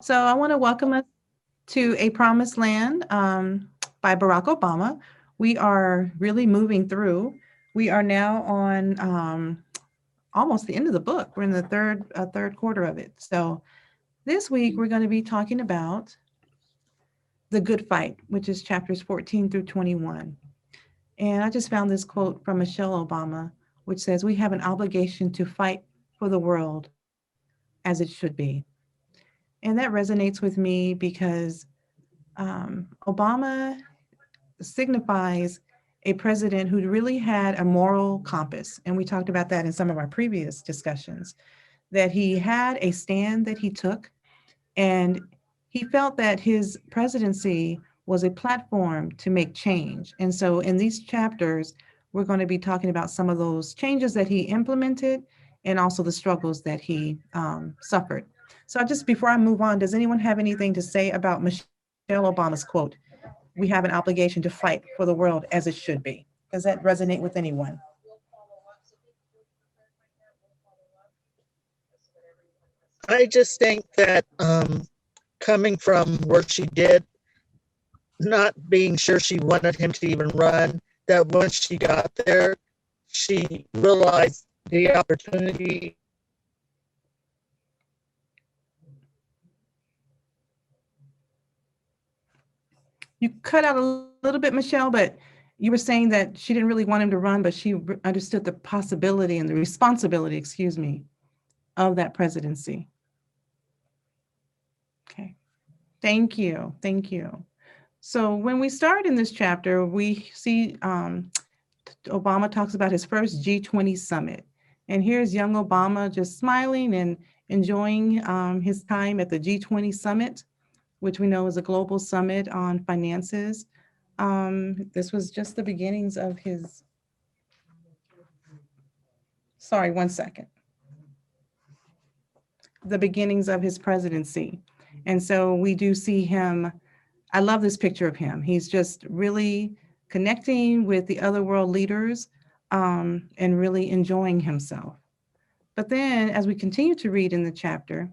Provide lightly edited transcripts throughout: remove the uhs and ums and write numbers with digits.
So I want to welcome us to A Promised Land by Barack Obama. We are really moving through. We are now on almost the end of the book. We're in the third quarter of it. So this week we're going to be talking about the good fight, which is chapters 14 through 21. And I just found this quote from Michelle Obama, which says, "We have an obligation to fight for the world as it should be." And that resonates with me because Obama signifies a president who really had a moral compass. And we talked about that in some of our previous discussions, that he had a stand that he took, and he felt that his presidency was a platform to make change. And so in these chapters, we're going to be talking about some of those changes that he implemented and also the struggles that he suffered. So just before I move on, does anyone have anything to say about Michelle Obama's quote? We have an obligation to fight for the world as it should be. Does that resonate with anyone? I just think that coming from where she did, not being sure she wanted him to even run, that once she got there, she realized the opportunity. You cut out a little bit, Michelle, but you were saying that she didn't really want him to run, but she understood the possibility and the responsibility, excuse me, of that presidency. Okay. Thank you. Thank you. So when we start in this chapter, we see Obama talks about his first G20 summit. And here's young Obama just smiling and enjoying his time at the G20 summit, which we know is a global summit on finances. This was just the beginnings of his, sorry, one second, the beginnings of his presidency. And so we do see him. I love this picture of him. He's just really connecting with the other world leaders and really enjoying himself. But then, as we continue to read in the chapter,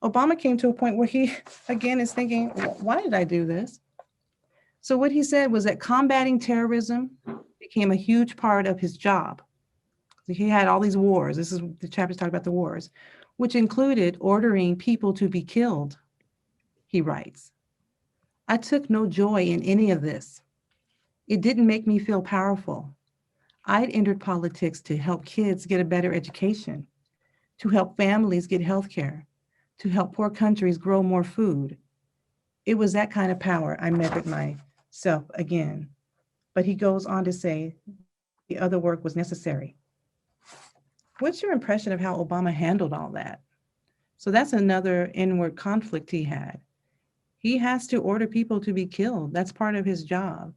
Obama came to a point where he, again, is thinking, why did I do this? So, what he said was that combating terrorism became a huge part of his job. He had all these wars. This is the chapter's talking about the wars, which included ordering people to be killed, he writes. I took no joy in any of this. It didn't make me feel powerful. I'd entered politics to help kids get a better education, to help families get health care, to help poor countries grow more food. It was that kind of power I measured myself again. But he goes on to say the other work was necessary. What's your impression of how Obama handled all that? So that's another inward conflict he had. He has to order people to be killed. That's part of his job.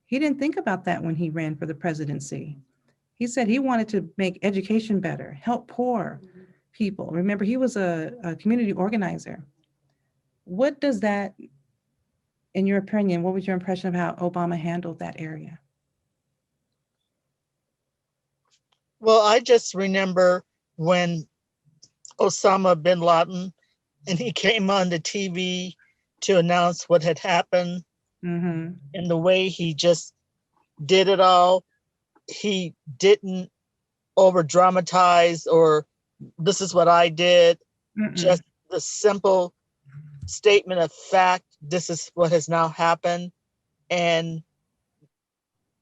He didn't think about that when he ran for the presidency. He said he wanted to make education better, help poor people. Remember, he was a community organizer. What does that, in your opinion, what was your impression of how Obama handled that area? Well, I just remember when Osama bin Laden and he came on the TV to announce what had happened, Mm-hmm. and the way he just did it all. He didn't over dramatize or this is what I did. Mm-mm. Just the simple statement of fact. This is what has now happened, and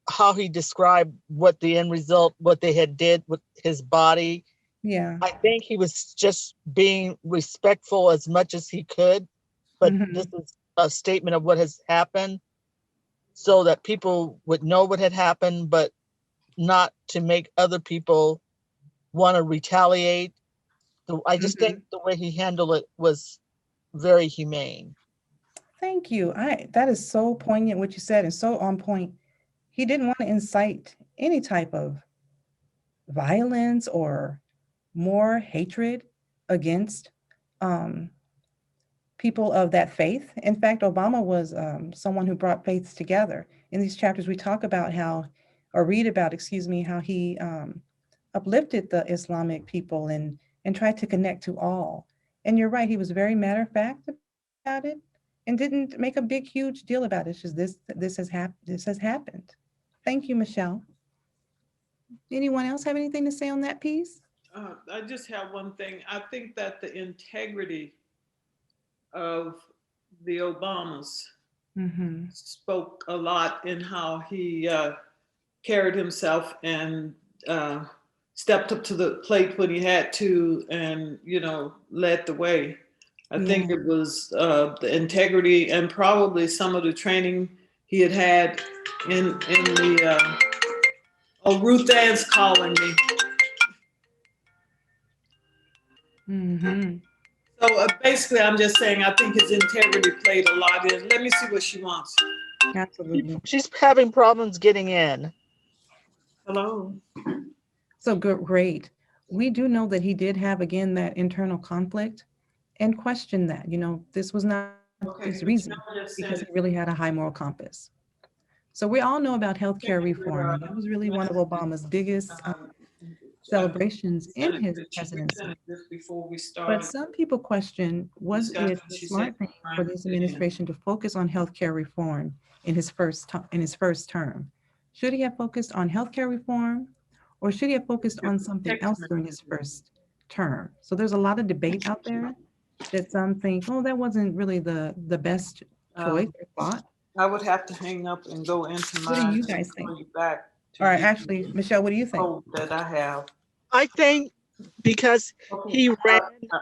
how he described what the end result, what they had did with his body. Yeah. I think he was just being respectful as much as he could, but Mm-hmm. this is a statement of what has happened so that people would know what had happened, but not to make other people want to retaliate. So I just Mm-hmm. think the way he handled it was very humane. Thank you. I that is so poignant what you said and so on point. He didn't want to incite any type of violence or more hatred against um, people of that faith. In fact, Obama was someone who brought faiths together. In these chapters, we talk about how, or read about, excuse me, how he uplifted the Islamic people and tried to connect to all. And you're right, he was very matter of fact about it and didn't make a big, huge deal about it. It's just this has happened. Thank you, Michelle. Anyone else have anything to say on that piece? I just have one thing. I think that the integrity of the Obamas Mm-hmm. spoke a lot in how he carried himself and uh, stepped up to the plate when he had to, and led the way. I Yeah. think it was the integrity and probably some of the training he had in the. Oh, Ruth Ann's calling me. Mm-hmm. So basically, I'm just saying I think his integrity played a lot in. Let me see what she wants. Absolutely. She's having problems getting in. Hello. So good, great. We do know that he did have again that internal conflict and question that. This was not his Okay, reason Michelle just because he sent it. really had a high moral compass. So we all know about Check healthcare your reform, and that was really one of Obama's biggest um, I celebrations in sent it. his She presidency. sent it just before we But started some people question, was discussing. it a She said smart thing trying for to this fit in. administration to focus on healthcare reform in his first term? Should he have focused on healthcare reform, or should he have focused on something Text else during his first term? So there's a lot of debate out there that some think, oh, that wasn't really the best choice Um, or thought. I would have to hang up and go into What do mine you and guys think? call you back to All right, give actually, you Michelle, what do you the think? code that I have. I think because Okay, he ran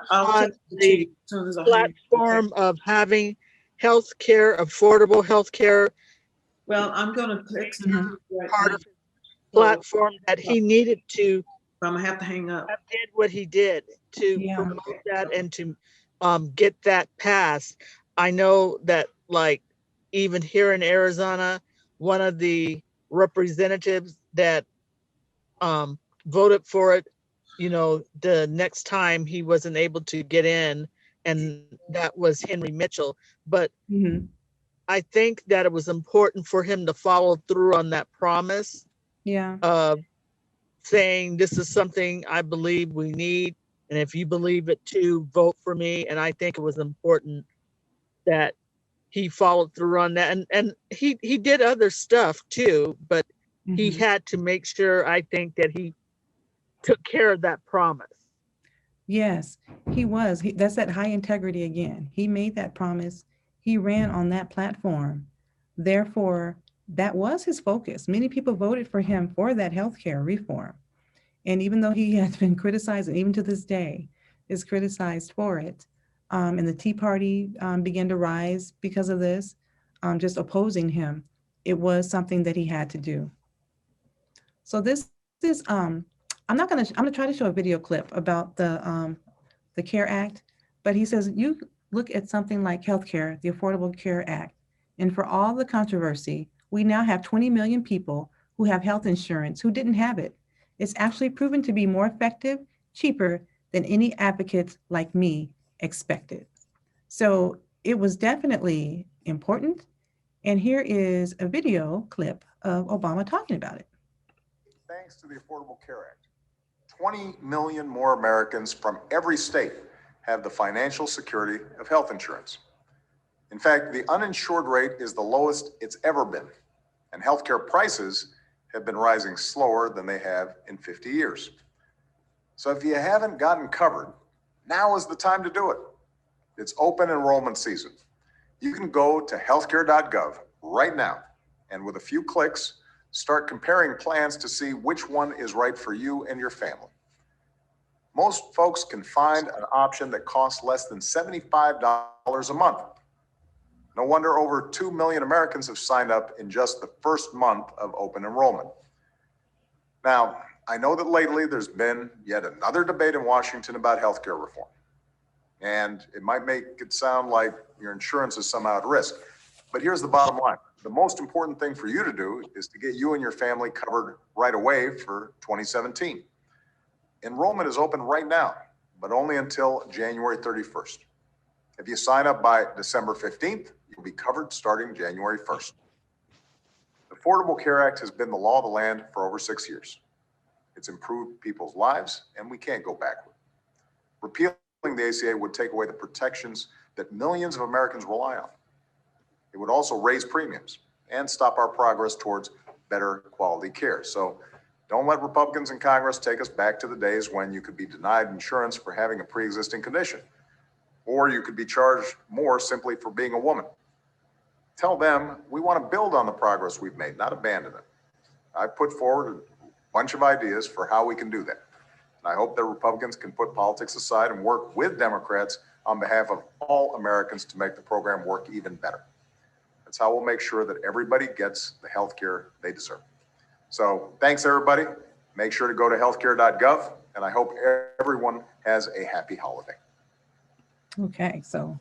I'll on text it to you the as soon as I hang. Okay. platform of having health care, affordable health care, Well, I'm gonna text it to Mhm. you right part now. of his So platform, that he needed to I'm gonna have to hang up. have did what he did to Yeah. promote that and to get that passed. I know that, like, even here in Arizona, one of the representatives that voted for it, the next time he wasn't able to get in, and that was Henry Mitchell. But Mhm. I think that it was important for him to follow through on that promise Yeah. of saying, this is something I believe we need. And if you believe it too, vote for me. And I think it was important that he followed through on that. And he did other stuff too, but he Mhm. had to make sure, I think, that he took care of that promise. Yes, he was. That's that high integrity again. He made that promise. He ran on that platform. Therefore, that was his focus. Many people voted for him for that healthcare reform. And even though he has been criticized, and even to this day is criticized for it, and the Tea Party began to rise because of this, just opposing him, it was something that he had to do. So this is I'm gonna try to show a video clip about the CARE Act, but he says you look at something like healthcare, the Affordable Care Act, and for all the controversy, we now have 20 million people who have health insurance who didn't have it. It's actually proven to be more effective, cheaper than any advocates like me expected. So it was definitely important. And here is a video clip of Obama talking about it. Thanks to the Affordable Care Act, 20 million more Americans from every state have the financial security of health insurance. In fact, the uninsured rate is the lowest it's ever been, and healthcare prices have been rising slower than they have in 50 years. So if you haven't gotten covered, now is the time to do it. It's open enrollment season. You can go to healthcare.gov right now, and with a few clicks, start comparing plans to see which one is right for you and your family. Most folks can find an option that costs less than $75 a month. No wonder over 2 million Americans have signed up in just the first month of open enrollment. Now, I know that lately there's been yet another debate in Washington about healthcare reform. And it might make it sound like your insurance is somehow at risk. But here's the bottom line. The most important thing for you to do is to get you and your family covered right away for 2017. Enrollment is open right now, but only until January 31st. If you sign up by December 15th, you'll be covered starting January 1st. The Affordable Care Act has been the law of the land for over 6 years. It's improved people's lives, and we can't go backward. Repealing the ACA would take away the protections that millions of Americans rely on. It would also raise premiums and stop our progress towards better quality care. So don't let Republicans in Congress take us back to the days when you could be denied insurance for having a pre-existing condition, or you could be charged more simply for being a woman. Tell them we want to build on the progress we've made, not abandon it. I put forward a bunch of ideas for how we can do that. And I hope that Republicans can put politics aside and work with Democrats on behalf of all Americans to make the program work even better. That's how we'll make sure that everybody gets the health care they deserve. So thanks, everybody. Make sure to go to healthcare.gov, and I hope everyone has a happy holiday. Okay, so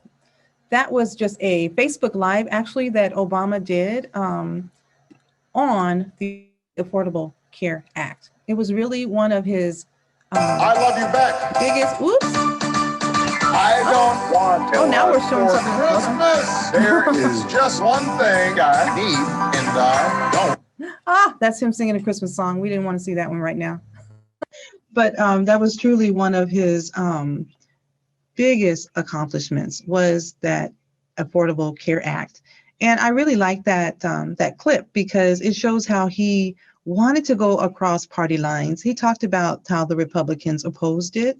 that was just a Facebook Live, actually, that Obama did on the Affordable Care Act. It was really one of his I love you back. biggest, oops. I don't want Oh, now we're showing for something. Christmas. There is just one thing I need, and I don't. Ah, that's him singing a Christmas song. We didn't want to see that one right now. But that was truly one of his biggest accomplishments, was that Affordable Care Act. And I really like that that clip, because it shows how he wanted to go across party lines. He talked about how the Republicans opposed it,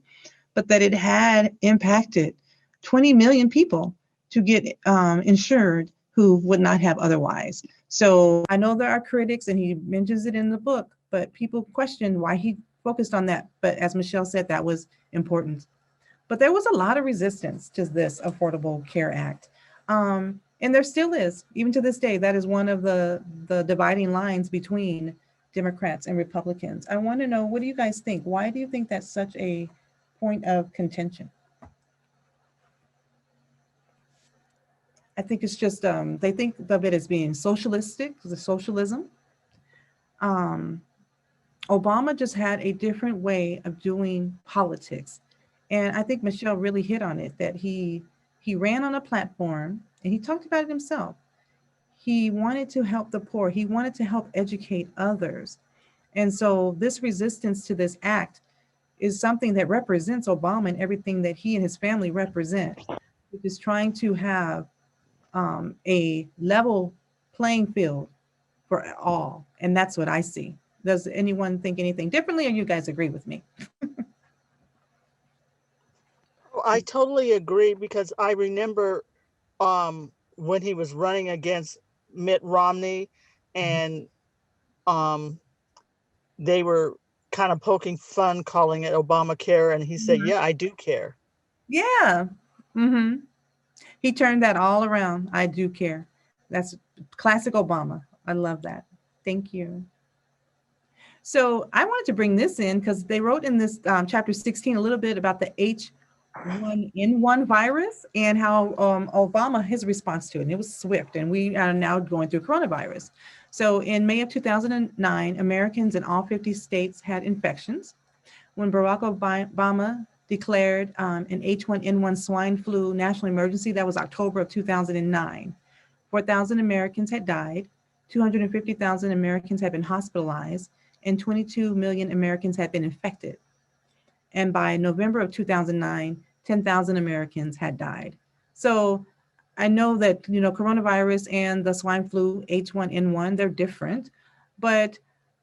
but that it had impacted 20 million people to get insured who would not have otherwise. So I know there are critics, and he mentions it in the book, but people question why he focused on that. But as Michelle said, that was important. But there was a lot of resistance to this Affordable Care Act. And there still is, even to this day. That is one of the dividing lines between Democrats and Republicans. I want to know, what do you guys think? Why do you think that's such a point of contention? I think it's just, they think of it as being socialistic, the socialism. Obama just had a different way of doing politics. And I think Michelle really hit on it, that he ran on a platform, and he talked about it himself. He wanted to help the poor. He wanted to help educate others. And so this resistance to this act is something that represents Obama and everything that he and his family represent, which is trying to have a level playing field for all. And that's what I see. Does anyone think anything differently, or you guys agree with me? I totally agree, because I remember when he was running against Mitt Romney, and they were kind of poking fun, calling it Obamacare, and he said, yeah, I do care. Yeah. Mm-hmm. He turned that all around. I do care. That's classic Obama. I love that. Thank you. So I wanted to bring this in because they wrote in this chapter 16 a little bit about the H1N1 virus and how Obama, his response to it, and it was swift, and we are now going through coronavirus. So in May of 2009, Americans in all 50 states had infections. When Barack Obama declared an H1N1 swine flu national emergency, that was October of 2009. 4,000 Americans had died, 250,000 Americans had been hospitalized, and 22 million Americans had been infected. And by November of 2009, 10,000 Americans had died. So I know that, coronavirus and the swine flu H1N1, they're different, but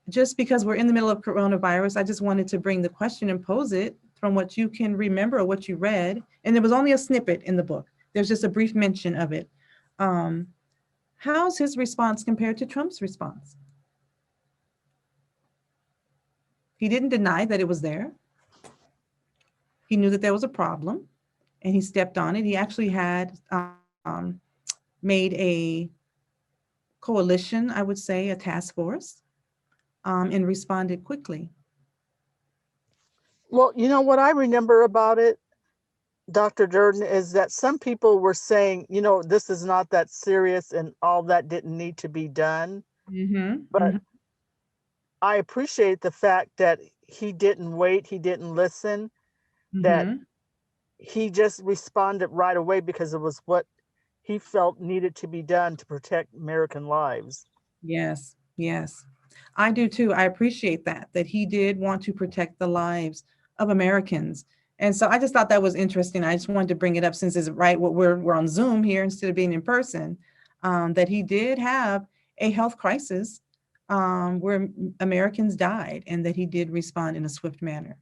just because we're in the middle of coronavirus, I just wanted to bring the question and pose it from what you can remember or what you read. And there was only a snippet in the book. There's just a brief mention of it. How's his response compared to Trump's response? He didn't deny that it was there. He knew that there was a problem, and he stepped on it. He actually had made a coalition, I would say, a task force, and responded quickly. Well, what I remember about it, Dr. Durden, is that some people were saying, this is not that serious and all that didn't need to be done. Mm-hmm. But Mm-hmm. I appreciate the fact that he didn't wait, he didn't listen, that he just responded right away, because it was what he felt needed to be done to protect American lives. Yes, yes. I do too. I appreciate that he did want to protect the lives of Americans. And so I just thought that was interesting. I just wanted to bring it up since it's right what we're on Zoom here instead of being in person, that he did have a health crisis where Americans died, and that he did respond in a swift manner.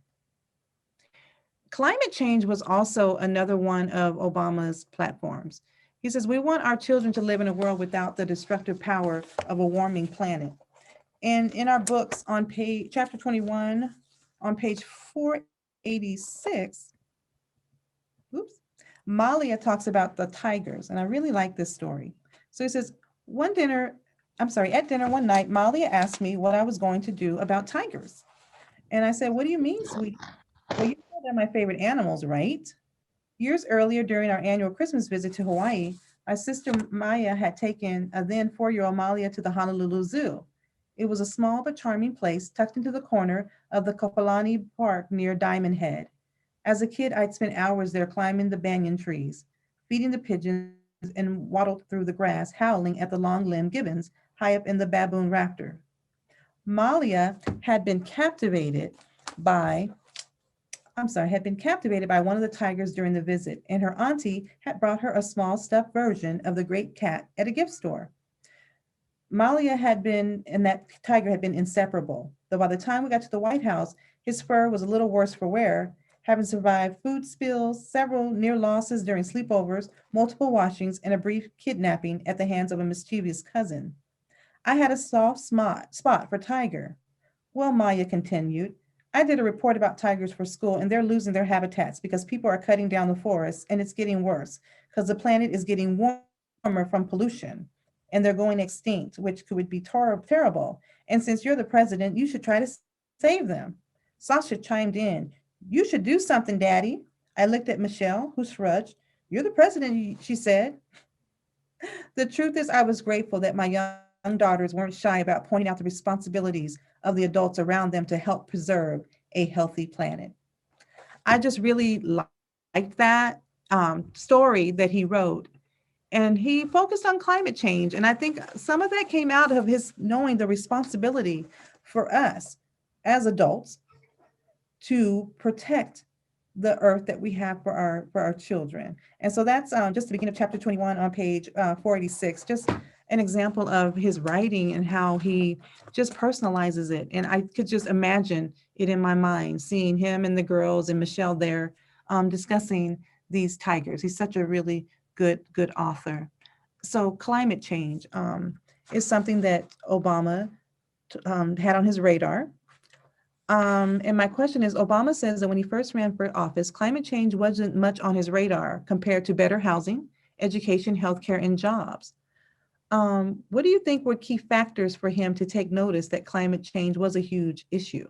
Climate change was also another one of Obama's platforms. He says, we want our children to live in a world without the destructive power of a warming planet. And in our books on chapter 21, on page 486, Malia talks about the tigers, and I really like this story. So he says, at dinner one night, Malia asked me what I was going to do about tigers. And I said, what do you mean, sweetie? Well, you know they're my favorite animals, right? Years earlier, during our annual Christmas visit to Hawaii, my sister Maya had taken a then 4-year-old Malia to the Honolulu Zoo. It was a small but charming place tucked into the corner of the Kapolani Park near Diamond Head. As a kid, I'd spent hours there climbing the banyan trees, feeding the pigeons, and waddled through the grass, howling at the long-limbed gibbons high up in the baboon rafter. Malia had been captivated by one of the tigers during the visit, and her auntie had brought her a small stuffed version of the great cat at a gift store. Malia and that tiger had been inseparable, though by the time we got to the White House, his fur was a little worse for wear, having survived food spills, several near losses during sleepovers, multiple washings, and a brief kidnapping at the hands of a mischievous cousin. I had a soft spot for Tiger. Well, Maya continued, I did a report about tigers for school, and they're losing their habitats because people are cutting down the forests, and it's getting worse because the planet is getting warmer from pollution, and they're going extinct, which could be terrible. And since you're the president, you should try to save them. Sasha chimed in, you should do something, Daddy. I looked at Michelle, who shrugged. You're the president, she said. The truth is, I was grateful that my young daughters weren't shy about pointing out the responsibilities of the adults around them to help preserve a healthy planet. I just really liked that story that he wrote. And he focused on climate change. And I think some of that came out of his knowing the responsibility for us as adults to protect the earth that we have for our children. And so that's just the beginning of chapter 21 on page 486, just an example of his writing and how he just personalizes it. And I could just imagine it in my mind, seeing him and the girls and Michelle there discussing these tigers. He's such a really good author. So climate change is something that Obama had on his radar. And my question is, Obama says that when he first ran for office, climate change wasn't much on his radar compared to better housing, education, healthcare, and jobs. What do you think were key factors for him to take notice that climate change was a huge issue?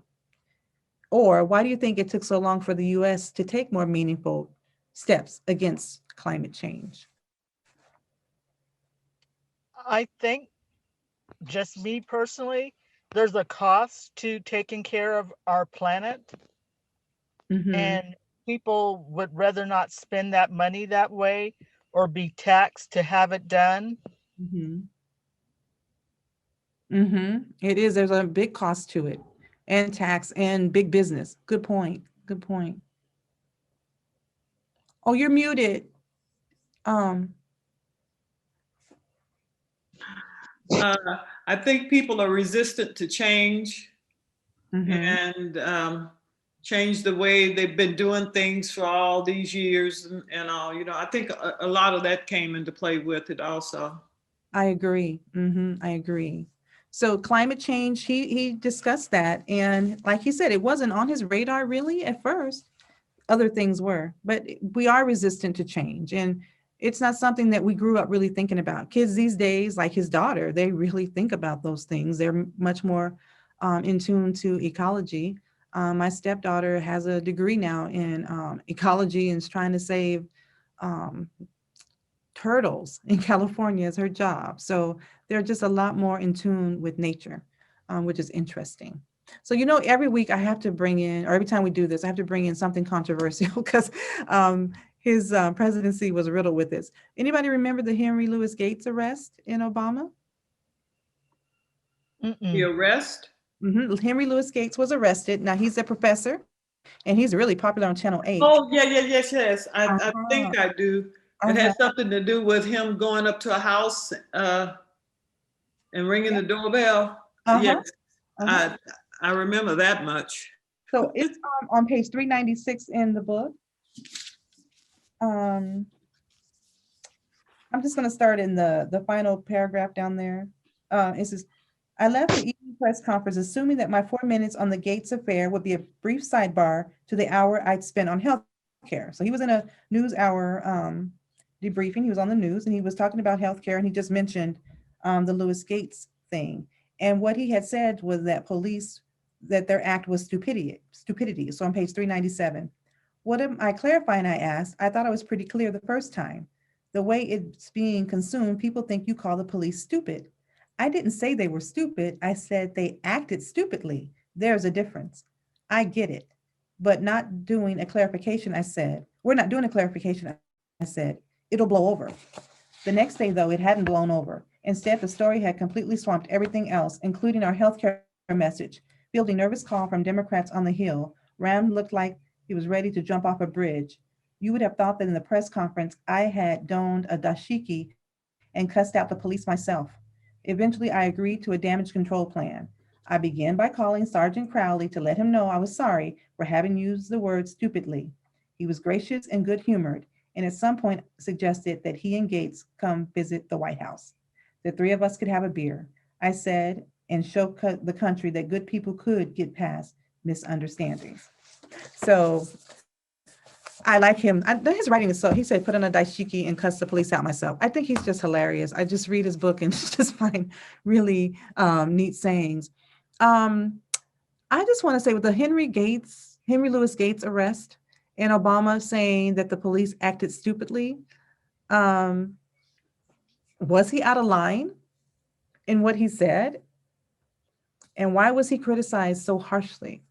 Or why do you think it took so long for the US to take more meaningful steps against climate change? I think, just me personally, there's a cost to taking care of our planet, and people would rather not spend that money that way or be taxed to have it done. It is. There's a big cost to it, and tax and big business. Good point. Good point. Oh, you're muted. I think people are resistant to change and change the way they've been doing things for all these years and all. You know, I think a lot of that came into play with it also. I agree. I agree. So climate change, he discussed that. And like he said, it wasn't on his radar really at first. Other things were, but we are resistant to change. And it's not something that we grew up really thinking about. Kids these days, like his daughter, they really think about those things. They're much more in tune to ecology. My stepdaughter has a degree now in ecology and is trying to save turtles in California as her job. So they're just a lot more in tune with nature, which is interesting. So, you know, every week I have to bring in, or every time we do this, I have to bring in something controversial because his presidency was riddled with this. Anybody remember the Henry Louis Gates arrest in Obama? The arrest? Henry Louis Gates was arrested. Now he's a professor And he's really popular on Channel 8. Oh, yeah, yes. I Uh-huh. think I do. It Uh-huh. had something to do with him going up to a house and ringing the doorbell. Uh-huh. Yes, Uh-huh. I remember that much. So it's on page 396 in the book. I'm just going to start in the final paragraph down there. It says, I left the evening press conference assuming that my 4 minutes on the Gates affair would be a brief sidebar to the hour I'd spent on healthcare. So he was in a news hour debriefing. He was on the news and he was talking about healthcare, and he just mentioned the Louis Gates thing. And what he had said was that police, that their act was stupidity. So on page 397, what am I clarifying? I asked. I thought I was pretty clear the first time. The way it's being consumed, people think you call the police stupid. I didn't say they were stupid. I said they acted stupidly. There's a difference. I get it, but not doing a clarification. I said, we're not doing a clarification. I said, it'll blow over. The next day, though, it hadn't blown over. Instead, the story had completely swamped everything else, including our healthcare message. Fielding nervous call from Democrats on the Hill. Ram looked like he was ready to jump off a bridge. You would have thought that in the press conference, I had donned a dashiki and cussed out the police myself. Eventually, I agreed to a damage control plan. I began by calling Sergeant Crowley to let him know I was sorry for having used the word stupidly. He was gracious and good-humored, and at some point suggested that he and Gates come visit the White House. The three of us could have a beer, I said, and show the country that good people could get past misunderstandings. So I like him. His writing is so, he said, put on a daishiki and cuss the police out myself. I think he's just hilarious. I just read his book and just find really neat sayings. I just want to say with the Henry Louis Gates arrest and Obama saying that the police acted stupidly, was he out of line in what he said? And why was he criticized so harshly?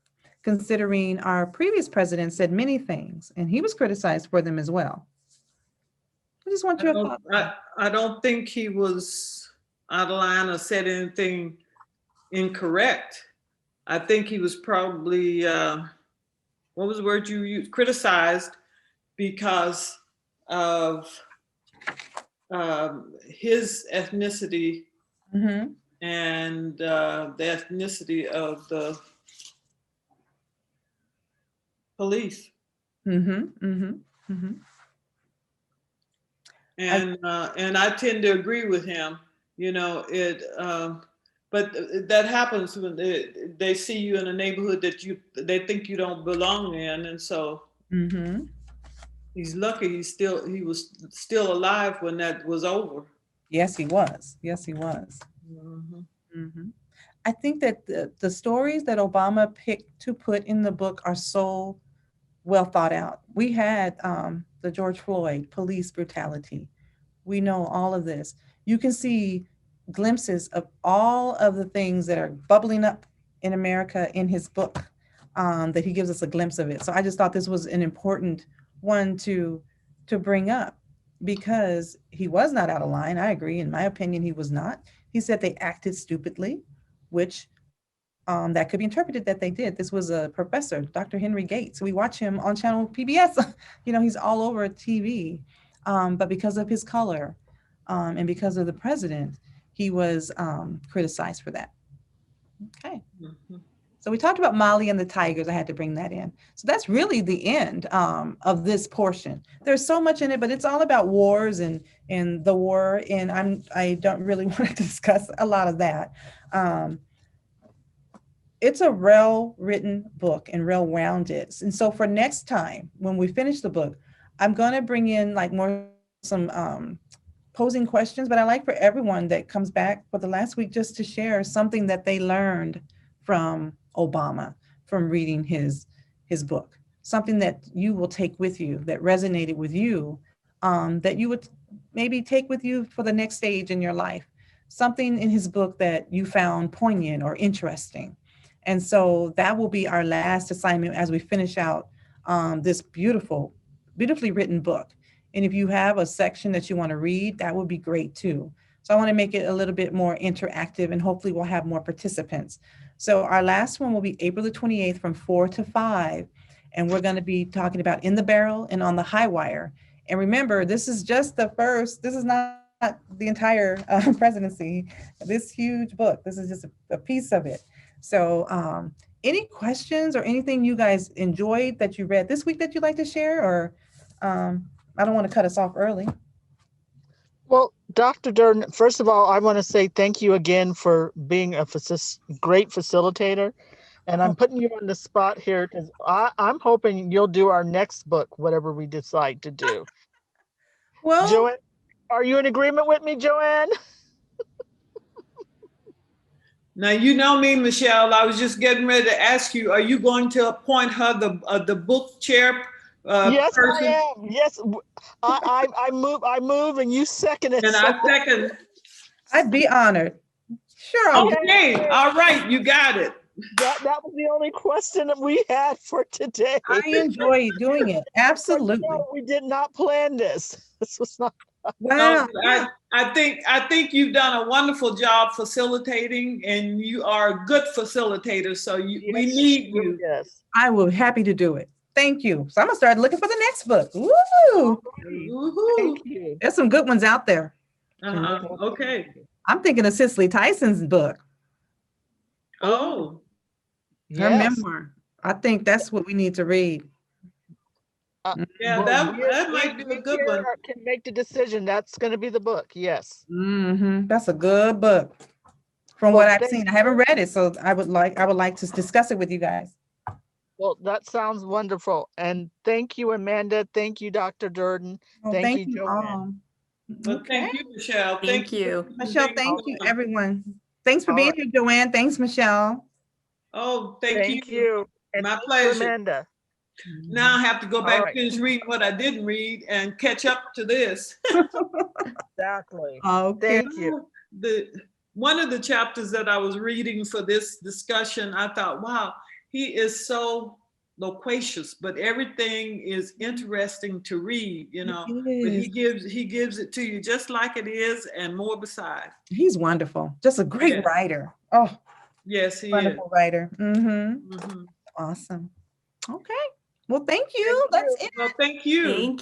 Considering our previous president said many things, and he was criticized for them as well. I just want your thoughts. I don't think he was out of line or said anything incorrect. I think he was probably, what was the word you used? Criticized because of his ethnicity and the ethnicity of the police. And I tend to agree with him. You know, but that happens when they see you in a neighborhood that they think you don't belong in, and so he's lucky he was still alive when that was over. Yes, he was. Yes, he was. I think that the stories that Obama picked to put in the book are so well thought out. We had the George Floyd police brutality. We know all of this. You can see glimpses of all of the things that are bubbling up in America in his book, that he gives us a glimpse of it. So I just thought this was an important one to bring up, because he was not out of line. I agree. In my opinion, he was not. He said they acted stupidly, which that could be interpreted that they did. This was a professor, Dr. Henry Gates. We watch him on channel PBS. You know, he's all over TV. But because of his color and because of the president, he was criticized for that. Okay. So we talked about Molly and the Tigers. I had to bring that in. So that's really the end of this portion. There's so much in it, but it's all about wars and the war. And I don't really want to discuss a lot of that. It's a well-written book and well-rounded. And so for next time, when we finish the book, I'm going to bring in like some posing questions, but I like for everyone that comes back for the last week just to share something that they learned from Obama, from reading his book, something that you will take with you, that resonated with you, that you would maybe take with you for the next stage in your life, something in his book that you found poignant or interesting. And so that will be our last assignment as we finish out this beautifully written book. And if you have a section that you want to read, that would be great too. So I want to make it a little bit more interactive, and hopefully we'll have more participants. So our last one will be April the 28th from 4 to 5. And we're going to be talking about In the Barrel and On the High Wire. And remember, this is just the first, this is not the entire presidency, this huge book. This is just a piece of it. So any questions or anything you guys enjoyed that you read this week that you'd like to share? Or I don't want to cut us off early. Well, Dr. Durden, first of all, I want to say thank you again for being a great facilitator. And I'm putting you on the spot here because I'm hoping you'll do our next book, whatever we decide to do. Well, Joanne, are you in agreement with me, Joanne? Now, you know me, Michelle. I was just getting ready to ask you, are you going to appoint her the book chair Yes, person? I am. Yes, I move, and you second it. And so- I second. I'd be honored. Sure, I'll do it. Okay, all right, you got it. That was the only question that we had for today. I enjoy doing it. Absolutely. No, we did not plan this. This was not. Wow. No, I think you've done a wonderful job facilitating, and you are a good facilitator. So we need you. Yes. I will be happy to do it. Thank you. So I'm gonna start looking for the next book. Woo! Woohoo. Thank you. There's some good ones out there. Okay. I'm thinking of Cicely Tyson's book, Oh, her Yes. memoir. I think that's what we need to read. yeah, Well, that might be a good one. Can make the decision. That's going to be the book. Yes. That's a good book. From Well, what I've thank seen, I haven't read it, so I would like to discuss it with you guys. Well, that sounds wonderful. And thank you, Amanda. Thank you, Dr. Durden. Well, Thank you, you Joanne. all. Well, Okay. thank you, Michelle. Thank you. Michelle, thank you, everyone. Thanks for All being right. here, Joanne. Thanks, Michelle. Oh, thank Thank you. you. And My thank you, pleasure. Amanda. Now I have to go All back right. and finish reading what I didn't read and catch up to this. Exactly. Okay. Thank you. One of the chapters that I was reading for this discussion, I thought, wow, he is so loquacious, but everything is interesting to read, you know. But he gives it to you just like it is and more beside. He's wonderful. Just a great Yes. writer. Oh, Yes, he is. wonderful writer. Mhm. Awesome. Okay. Well, thank you. That's it. Well, thank you. Thank you.